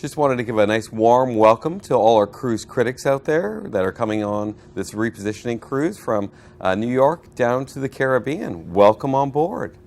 Just wanted to give a nice warm welcome to all our cruise critics out there that are coming on this repositioning cruise from New York down to the Caribbean. Welcome on board.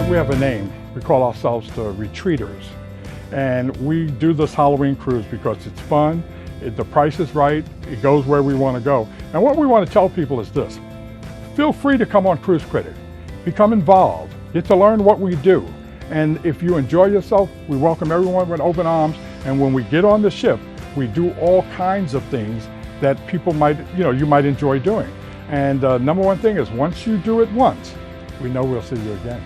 We have a name. We call ourselves the Retreaters. And we do this Halloween cruise because it's fun, the price is right, it goes where we want to go. And what we want to tell people is this: feel free to come on Cruise Critic, become involved, get to learn what we do. And if you enjoy yourself, we welcome everyone with open arms. And when we get on the ship, we do all kinds of things that people might, you might enjoy doing. And number one thing is, once you do it once, we know we'll see you again.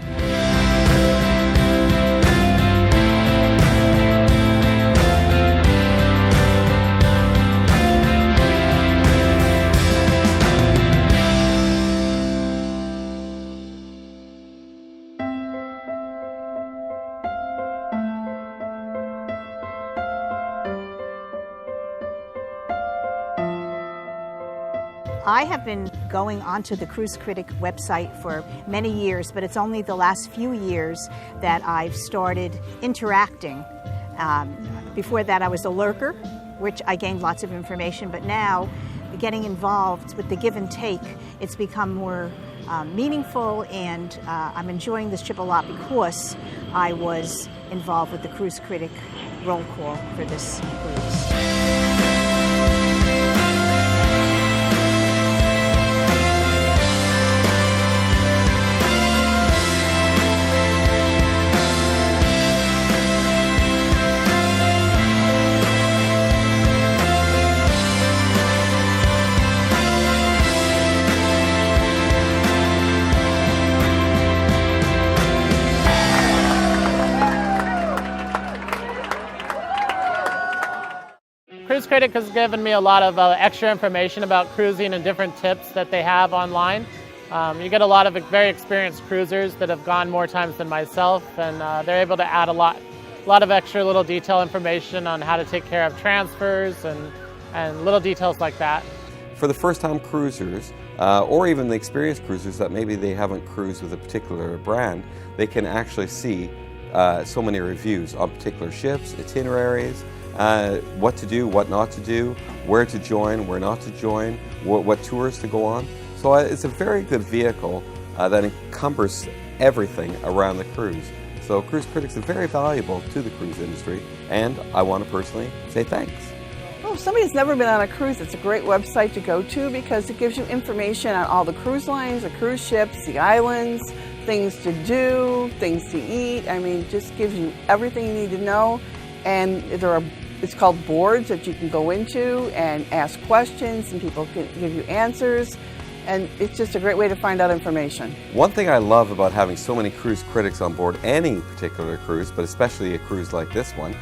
I have been going onto the Cruise Critic website for many years, but it's only the last few years that I've started interacting. Before that, I was a lurker, which I gained lots of information, but now getting involved with the give and take, it's become more meaningful, and I'm enjoying this trip a lot because I was involved with the Cruise Critic roll call for this cruise. Cruise Critic has given me a lot of extra information about cruising and different tips that they have online. You get a lot of very experienced cruisers that have gone more times than myself, and they're able to add a lot of extra little detail information on how to take care of transfers and little details like that. For the first-time cruisers, or even the experienced cruisers that maybe they haven't cruised with a particular brand, they can actually see so many reviews on particular ships, itineraries, what to do, what not to do, where to join, where not to join, what tours to go on. So it's a very good vehicle that encumbers everything around the cruise. So Cruise Critics is very valuable to the cruise industry, and I want to personally say thanks. Well, if somebody's never been on a cruise, it's a great website to go to because it gives you information on all the cruise lines, the cruise ships, the islands, things to do, things to eat. I mean, just gives you everything you need to know. And it's called boards that you can go into and ask questions, and people can give you answers. And it's just a great way to find out information. One thing I love about having so many cruise critics on board any particular cruise, but especially a cruise like this one,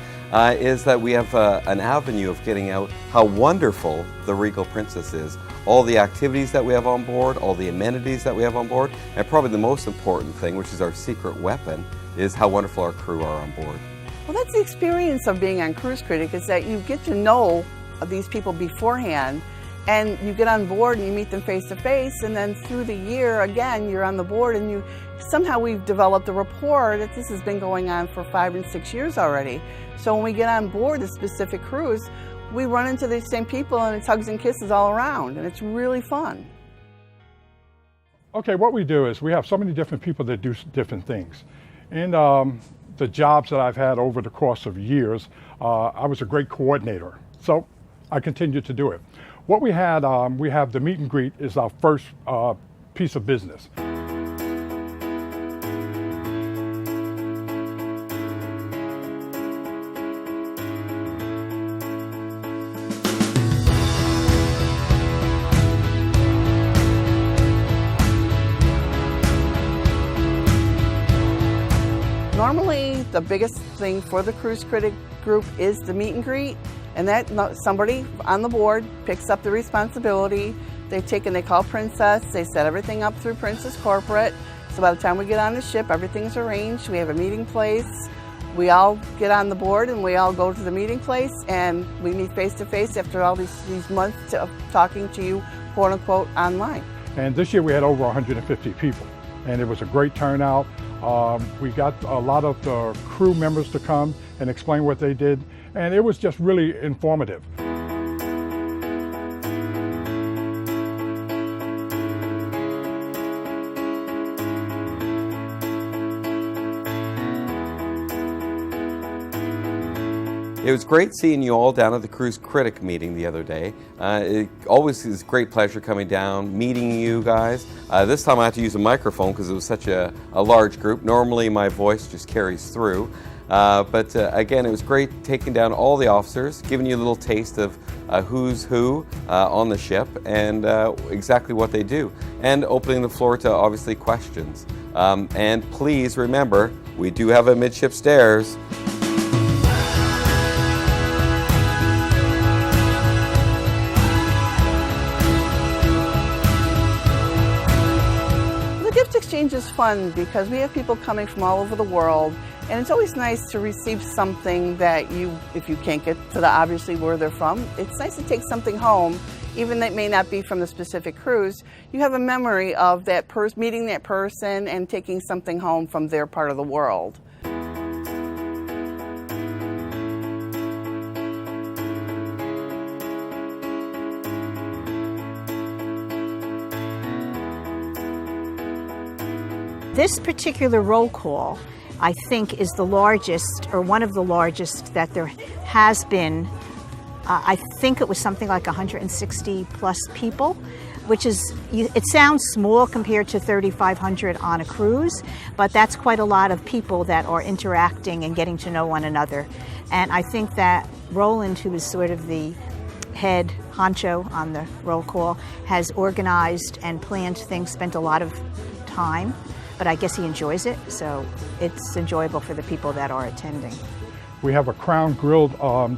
is that we have an avenue of getting out how wonderful the Regal Princess is. All the activities that we have on board, all the amenities that we have on board, and probably the most important thing, which is our secret weapon, is how wonderful our crew are on board. Well, that's the experience of being on Cruise Critic, is that you get to know these people beforehand, and you get on board and you meet them face to face, and then through the year, again, you're on the board, and somehow we've developed a rapport that this has been going on for 5 and 6 years already. So when we get on board a specific cruise, we run into these same people, and it's hugs and kisses all around, and it's really fun. Okay, what we do is we have so many different people that do different things. And the jobs that I've had over the course of years, I was a great coordinator. So I continue to do it. What we had, we have the meet and greet is our first piece of business. the biggest thing for the Cruise Critic group is the meet and greet, and that somebody on the board picks up the responsibility. They take and they call Princess, they set everything up through Princess Corporate, so by the time we get on the ship, everything's arranged, we have a meeting place, we all get on the board and we all go to the meeting place and we meet face to face after all these months of talking to you, quote unquote, online. And this year we had over 150 people, and it was a great turnout. We got a lot of the crew members to come and explain what they did, and it was just really informative. It was great seeing you all down at the Cruise Critic meeting the other day. It always is a great pleasure coming down, meeting you guys. This time I had to use a microphone because it was such a large group. Normally my voice just carries through. But again, it was great taking down all the officers, giving you a little taste of who's who on the ship and exactly what they do, and opening the floor to obviously questions. And please remember, we do have a midship stairs. Exchange is fun because we have people coming from all over the world, and it's always nice to receive something that if you can't get to obviously where they're from, it's nice to take something home, even that may not be from the specific cruise. You have a memory of that meeting that person and taking something home from their part of the world. This particular roll call, I think, is the largest, or one of the largest that there has been. I think it was something like 160 plus people, which is, it sounds small compared to 3,500 on a cruise, but that's quite a lot of people that are interacting and getting to know one another. And I think that Roland, who is sort of the head honcho on the roll call, has organized and planned things, spent a lot of time. But I guess he enjoys it, so it's enjoyable for the people that are attending. We have a Crown Grilled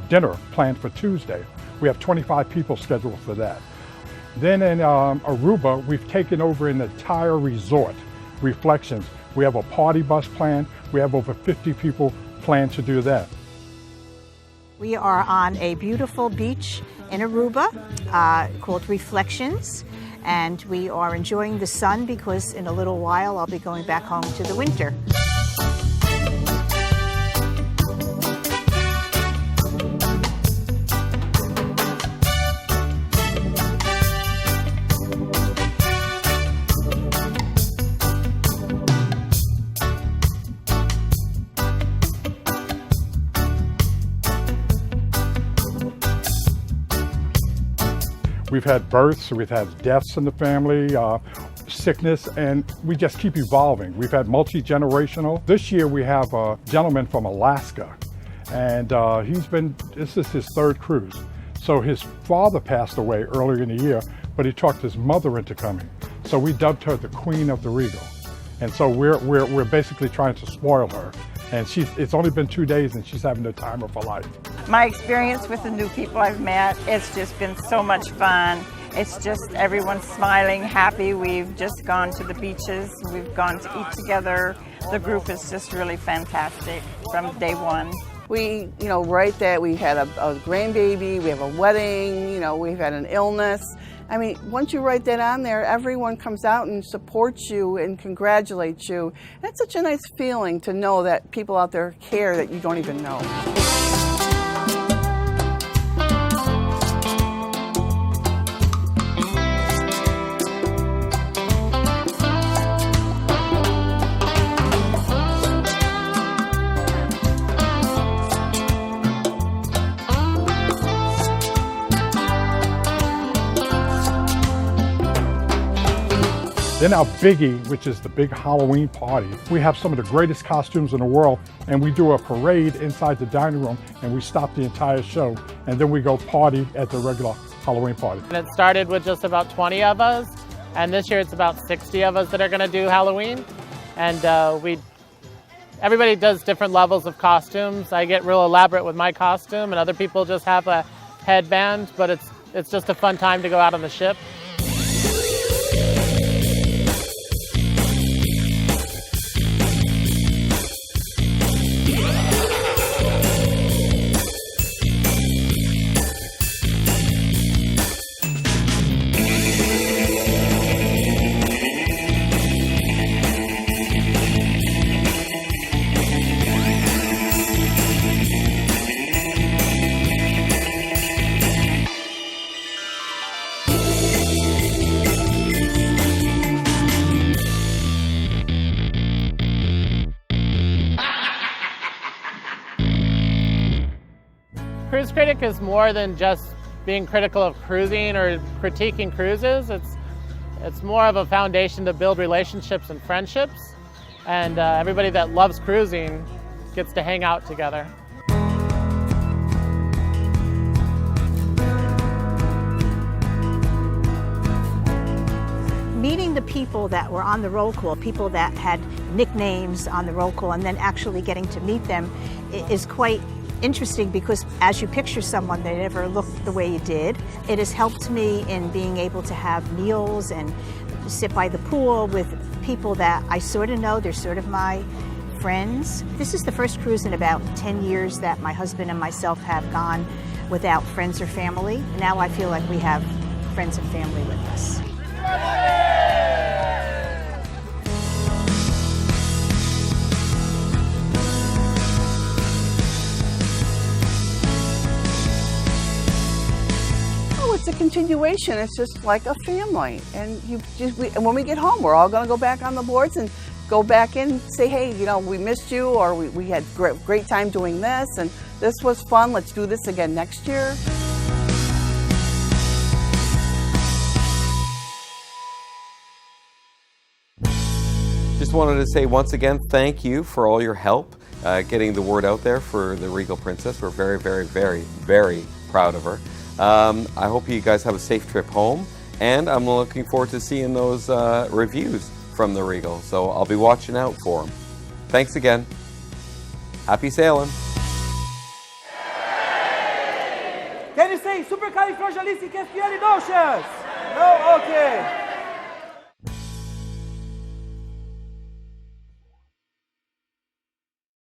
dinner planned for Tuesday. We have 25 people scheduled for that. Then in Aruba, we've taken over an entire resort, Reflections. We have a party bus planned. We have over 50 people planned to do that. We are on a beautiful beach in Aruba called Reflections. And we are enjoying the sun because in a little while I'll be going back home to the winter. We've had births, we've had deaths in the family, sickness, and we just keep evolving. We've had multi-generational. This year we have a gentleman from Alaska, and this is his third cruise. So his father passed away earlier in the year, but he talked his mother into coming. So we dubbed her the Queen of the Regal. And so we're basically trying to spoil her. And it's only been 2 days and she's having the time of her life. My experience with the new people I've met, it's just been so much fun. It's just everyone's smiling, happy. We've just gone to the beaches. We've gone to eat together. The group is just really fantastic from day one. We, write that we had a grandbaby, we have a wedding, we've had an illness. I mean, once you write that on there, everyone comes out and supports you and congratulates you. That's such a nice feeling to know that people out there care that you don't even know. Then our biggie, which is the big Halloween party. We have some of the greatest costumes in the world, and we do a parade inside the dining room, and we stop the entire show, and then we go party at the regular Halloween party. And it started with just about 20 of us, and this year it's about 60 of us that are going to do Halloween. And we everybody does different levels of costumes. I get real elaborate with my costume, and other people just have a headband, but it's just a fun time to go out on the ship. Cruise Critic is more than just being critical of cruising or critiquing cruises. It's more of a foundation to build relationships and friendships, and everybody that loves cruising gets to hang out together. Meeting the people that were on the roll call, people that had nicknames on the roll call, and then actually getting to meet them is quite interesting, because as you picture someone, they never looked the way you did. It has helped me in being able to have meals and sit by the pool with people that I sort of know. They're sort of my friends. This is the first cruise in about 10 years that my husband and myself have gone without friends or family. Now I feel like we have friends and family with us. It's a continuation. It's just like a family, and and when we get home, we're all going to go back on the boards and go back in and say, hey, you know, we missed you, or we had great time doing this, and this was fun. Let's do this again next year. Just wanted to say once again, thank you for all your help getting the word out there for the Regal Princess. We're very, very, very, very proud of her. I hope you guys have a safe trip home, and I'm looking forward to seeing those reviews from the Regal, so I'll be watching out for them. Thanks again. Happy sailing. Can you say supercalifragilisticexpialidocious? No? Okay.